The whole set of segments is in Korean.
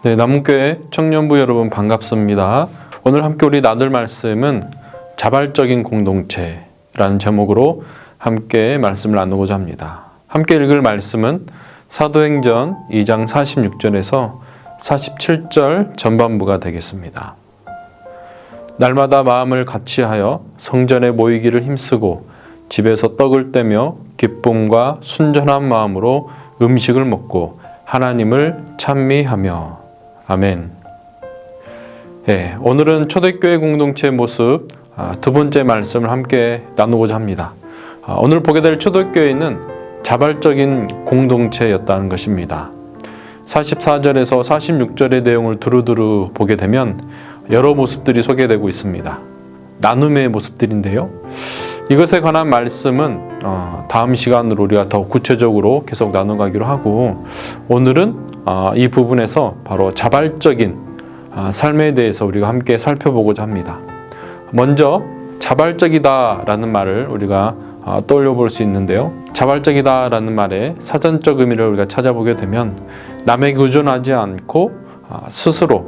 네, 남문교회 청년부 여러분 반갑습니다. 오늘 함께 우리 나눌 말씀은 자발적인 공동체라는 제목으로 함께 말씀을 나누고자 합니다. 함께 읽을 말씀은 사도행전 2장 46절에서 47절 전반부가 되겠습니다. 날마다 마음을 같이하여 성전에 모이기를 힘쓰고 집에서 떡을 떼며 기쁨과 순전한 마음으로 음식을 먹고 하나님을 찬미하며. 아멘. 네, 오늘은 초대교회 공동체의 모습 두 번째 말씀을 함께 나누고자 합니다. 오늘 보게 될 초대교회는 자발적인 공동체였다는 것입니다. 44절에서 46절의 내용을 두루두루 보게 되면 여러 모습들이 소개되고 있습니다. 나눔의 모습들인데요. 이것에 관한 말씀은 다음 시간으로 우리가 더 구체적으로 계속 나눠가기로 하고, 오늘은 이 부분에서 바로 자발적인 삶에 대해서 우리가 함께 살펴보고자 합니다. 먼저 자발적이다라는 말을 우리가 떠올려 볼 수 있는데요. 자발적이다라는 말의 사전적 의미를 우리가 찾아보게 되면 남에게 의존하지 않고 스스로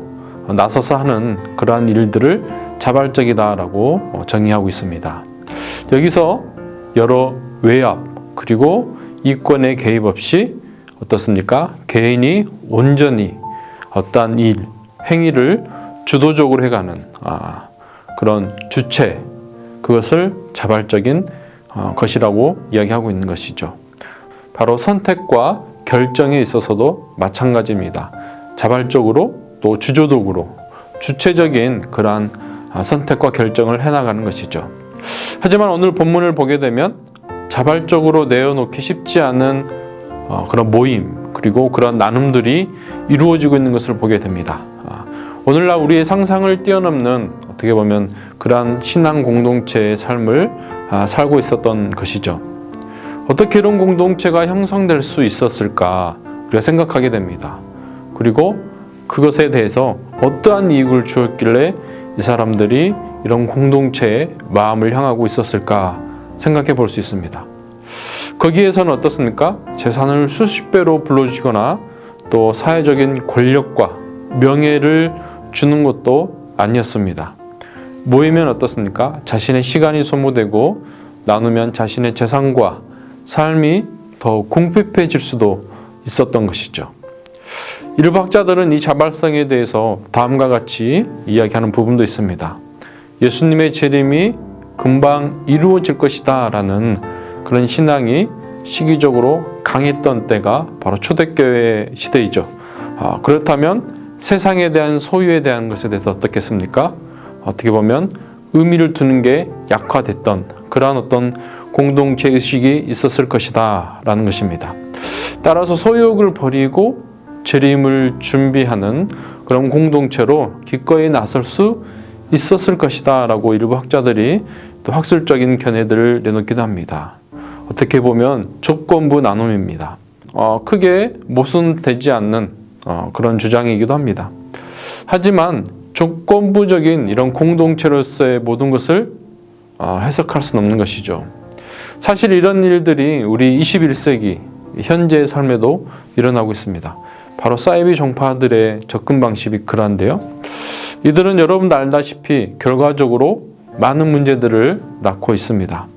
나서서 하는 그러한 일들을 자발적이다라고 정의하고 있습니다. 여기서 여러 외압 그리고 이권의 개입 없이 어떻습니까? 개인이 온전히 어떠한 일, 행위를 주도적으로 해가는 그런 주체, 그것을 자발적인 것이라고 이야기하고 있는 것이죠. 바로 선택과 결정에 있어서도 마찬가지입니다. 자발적으로 또 주도적으로 주체적인 그러한 선택과 결정을 해나가는 것이죠. 하지만 오늘 본문을 보게 되면 자발적으로 내어놓기 쉽지 않은 그런 모임 그리고 그런 나눔들이 이루어지고 있는 것을 보게 됩니다. 오늘날 우리의 상상을 뛰어넘는 어떻게 보면 그러한 신앙 공동체의 삶을 살고 있었던 것이죠. 어떻게 이런 공동체가 형성될 수 있었을까 우리가 생각하게 됩니다. 그리고 그것에 대해서 어떠한 이익을 주었길래 이 사람들이 이런 공동체의 마음을 향하고 있었을까 생각해 볼 수 있습니다. 거기에서는 어떻습니까? 재산을 수십 배로 불러주거나 또 사회적인 권력과 명예를 주는 것도 아니었습니다. 모이면 어떻습니까? 자신의 시간이 소모되고 나누면 자신의 재산과 삶이 더 궁핍해질 수도 있었던 것이죠. 일부 학자들은 이 자발성에 대해서 다음과 같이 이야기하는 부분도 있습니다. 예수님의 재림이 금방 이루어질 것이다 라는 그런 신앙이 시기적으로 강했던 때가 바로 초대교회 시대이죠. 그렇다면 세상에 대한 소유에 대한 것에 대해서 어떻겠습니까? 어떻게 보면 의미를 두는 게 약화됐던 그러한 어떤 공동체 의식이 있었을 것이다 라는 것입니다. 따라서 소유욕을 버리고 재림을 준비하는 그런 공동체로 기꺼이 나설 수 있었을 것이다 라고 일부 학자들이 또 학술적인 견해들을 내놓기도 합니다. 어떻게 보면 조건부 나눔입니다. 크게 모순되지 않는 그런 주장이기도 합니다. 하지만 조건부적인 이런 공동체로서의 모든 것을 해석할 수는 없는 것이죠. 사실 이런 일들이 우리 21세기 현재의 삶에도 일어나고 있습니다. 바로 사이비 종파들의 접근 방식이 그러한데요. 이들은 여러분도 알다시피 결과적으로 많은 문제들을 낳고 있습니다.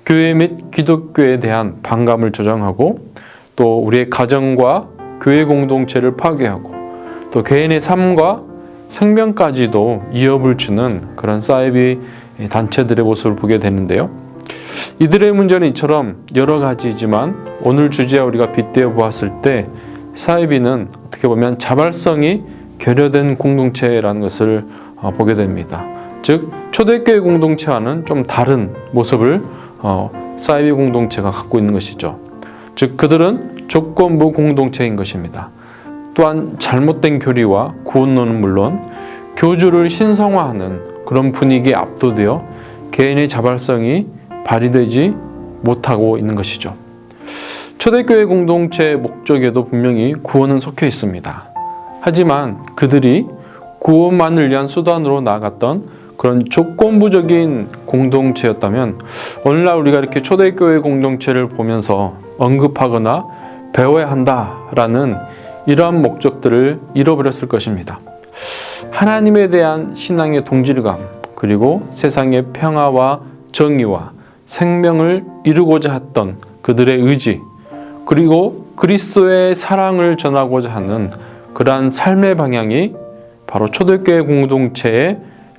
교회 및 기독교에 대한 반감을 조장하고 또 우리의 가정과 교회 공동체를 파괴하고 또 개인의 삶과 생명까지도 위협을 주는 그런 사이비 단체들의 모습을 보게 되는데요. 이들의 문제는 이처럼 여러 가지이지만 오늘 주제와 우리가 빗대어 보았을 때 사이비는 어떻게 보면 자발성이 결여된 공동체라는 것을 보게 됩니다. 즉 초대교회 공동체와는 좀 다른 모습을 사이비 공동체가 갖고 있는 것이죠. 즉 그들은 조건부 공동체인 것입니다. 또한 잘못된 교리와 구원론은 물론 교주를 신성화하는 그런 분위기에 압도되어 개인의 자발성이 발휘되지 못하고 있는 것이죠. 초대교회 공동체의 목적에도 분명히 구원은 속해 있습니다. 하지만 그들이 구원만을 위한 수단으로 나아갔던 그런 조건부적인 공동체였다면 오늘날 우리가 이렇게 초대교회 공동체를 보면서 언급하거나 배워야 한다라는 이러한 목적들을 잃어버렸을 것입니다. 하나님에 대한 신앙의 동질감, 그리고 세상의 평화와 정의와 생명을 이루고자 했던 그들의 의지, 그리고 그리스도의 사랑을 전하고자 하는 그러한 삶의 방향이 바로 초대교회 공동체의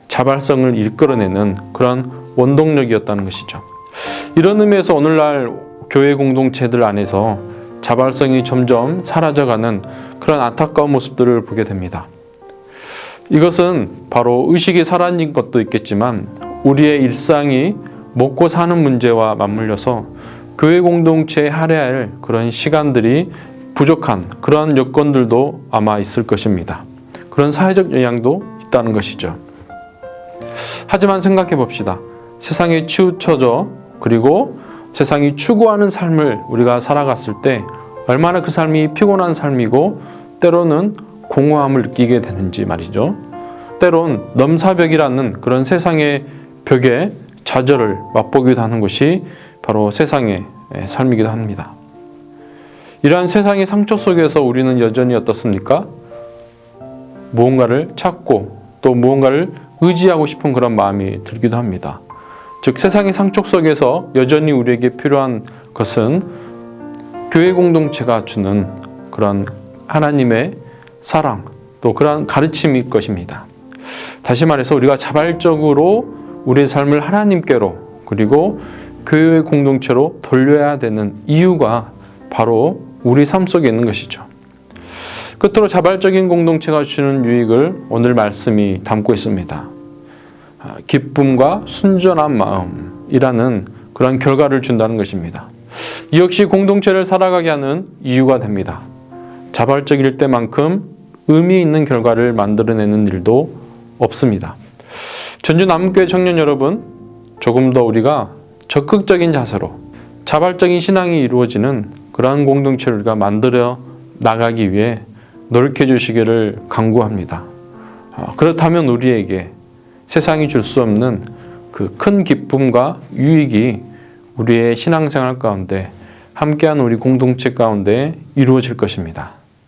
자발성을 이끌어내는 그런 원동력이었다는 것이죠. 이런 의미에서 오늘날 교회 공동체들 안에서 자발성이 점점 사라져가는 그런 안타까운 모습들을 보게 됩니다. 이것은 바로 의식이 사라진 것도 있겠지만 우리의 일상이 먹고 사는 문제와 맞물려서 교회 공동체에 할애해야 할 그런 시간들이 부족한 그런 여건들도 아마 있을 것입니다. 그런 사회적 영향도 있다는 것이죠. 하지만 생각해 봅시다. 세상에 치우쳐져 그리고 세상이 추구하는 삶을 우리가 살아갔을 때 얼마나 그 삶이 피곤한 삶이고 때로는 공허함을 느끼게 되는지 말이죠. 때론 넘사벽이라는 그런 세상의 벽에 좌절을 맛보기도 하는 것이 바로 세상의 삶이기도 합니다. 이러한 세상의 상처 속에서 우리는 여전히 어떻습니까? 무언가를 찾고 또 무언가를 의지하고 싶은 그런 마음이 들기도 합니다. 즉 세상의 상처 속에서 여전히 우리에게 필요한 것은 교회 공동체가 주는 그런 하나님의 사랑 또 그런 가르침일 것입니다. 다시 말해서 우리가 자발적으로 우리의 삶을 하나님께로 그리고 교회 공동체로 돌려야 되는 이유가 바로 우리 삶 속에 있는 것이죠. 끝으로 자발적인 공동체가 주는 유익을 오늘 말씀이 담고 있습니다. 기쁨과 순전한 마음이라는 그런 결과를 준다는 것입니다. 이 역시 공동체를 살아가게 하는 이유가 됩니다. 자발적일 때만큼 의미 있는 결과를 만들어내는 일도 없습니다. 전주 남교회 청년 여러분, 조금 더 우리가 적극적인 자세로 자발적인 신앙이 이루어지는 그러한 공동체를 우리가 만들어 나가기 위해 노력해 주시기를 간구합니다. 그렇다면 우리에게 세상이 줄 수 없는 그 큰 기쁨과 유익이 우리의 신앙생활 가운데 함께한 우리 공동체 가운데 이루어질 것입니다.